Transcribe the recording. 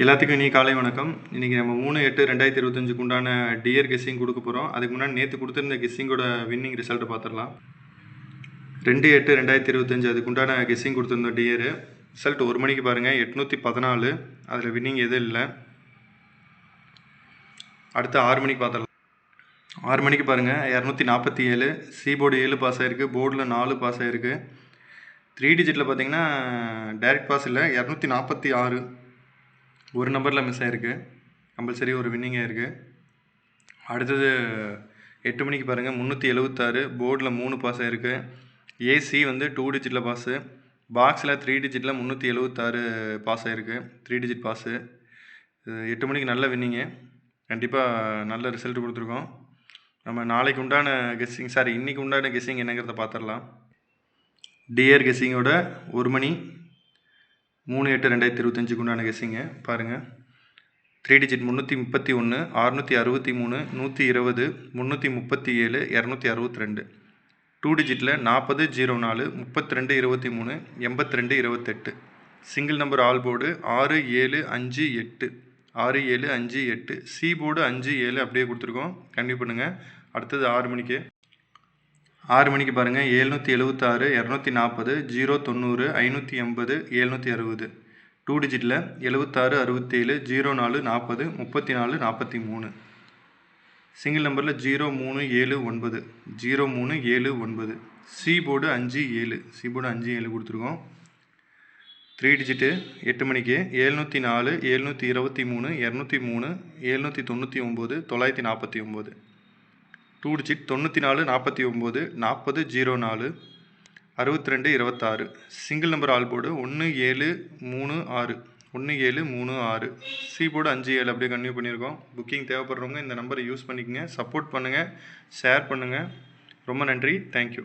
எல்லாத்துக்கும் இனி காலை வணக்கம். இன்றைக்கி நம்ம 3/8/2025 உண்டான டியர் கெஸ்ஸிங் கொடுக்க போகிறோம். அதுக்கு முன்னாடி நேற்று கொடுத்துருந்த கெஸ்ஸிங்கோட வின்னிங் ரிசல்ட்டை பார்த்துடலாம். 2/8/2025 அதுக்கு உண்டான கெஸ்ஸிங் கொடுத்துருந்த டியரு ரிசல்ட் 1 மணிக்கு பாருங்கள் 814. அதில் வின்னிங் எதுவும் இல்லை. அடுத்து 6 மணிக்கு பார்த்துடலாம். 6 மணிக்கு பாருங்கள் 247. சி போர்டு 7 பாஸ் ஆகிருக்கு, போர்டில் 4 பாஸ் ஆகிருக்கு. 3 டிஜிட்டில் பார்த்தீங்கன்னா டைரக்ட் பாஸ் இல்லை, 246 ஒரு நம்பரில் மிஸ் ஆகிருக்கு. கம்பல்சரி ஒரு வின்னிங்காக இருக்குது. அடுத்தது 8 மணிக்கு பாருங்கள் 376. போர்டில் 3 பாஸ் ஆகிருக்கு. ஏசி வந்து 2 டிஜிட்டில் பாஸு, பாக்ஸில் 3 டிஜிட்டில் 376 பாஸ் ஆகிருக்கு. 3 டிஜிட் பாஸு. 8 மணிக்கு நல்ல வின்னிங்கு, கண்டிப்பாக நல்ல ரிசல்ட் கொடுத்துருக்கோம். நம்ம நாளைக்கு உண்டான கெஸ்ஸிங் இன்றைக்கி உண்டான கெஸ்ஸிங் என்னங்கிறத பார்த்துடலாம். டிஆர் கெஸ்ஸிங்கோட 1 மணி 3/8/2025 உண்டான கெஸ்ஸிங்க பாருங்கள். 3 digit 331, 663, 120, 337, 262. 2 டிஜிட்டில் 40, 04, 32, 23, 82, 28. Single number all board 6, 7, 5, 8. 6, 7, 5, 8. C board 5, 7 அப்படியே கொடுத்துருக்கோம். கண்டிப்பாக பண்ணுங்கள். அடுத்தது 6 மணிக்கு. 6 மணிக்கு பாருங்கள் 776, 240, 090, 580, 760. 2 டிஜிட்டில் 76, 67, 04, 40, 34, 43. சிங்கிள் நம்பரில் 0379, 0379. C board 5, 7. சி போர்டு 5, 7 கொடுத்துருக்கோம். 3 டிஜிட்டு 8 மணிக்கு 704, 723, 203, 799, 949. 2 digit 94, 49, 40, 04, 62, 26. Single number all board 1736, 1736. C board 5, 7 அப்படியே கன்டினியூ பண்ணியிருக்கோம். புக்கிங் தேவைப்படுறவங்க இந்த நம்பரை யூஸ் பண்ணிக்கோங்க. சப்போர்ட் பண்ணுங்கள், ஷேர் பண்ணுங்கள். ரொம்ப நன்றி. தேங்க்யூ.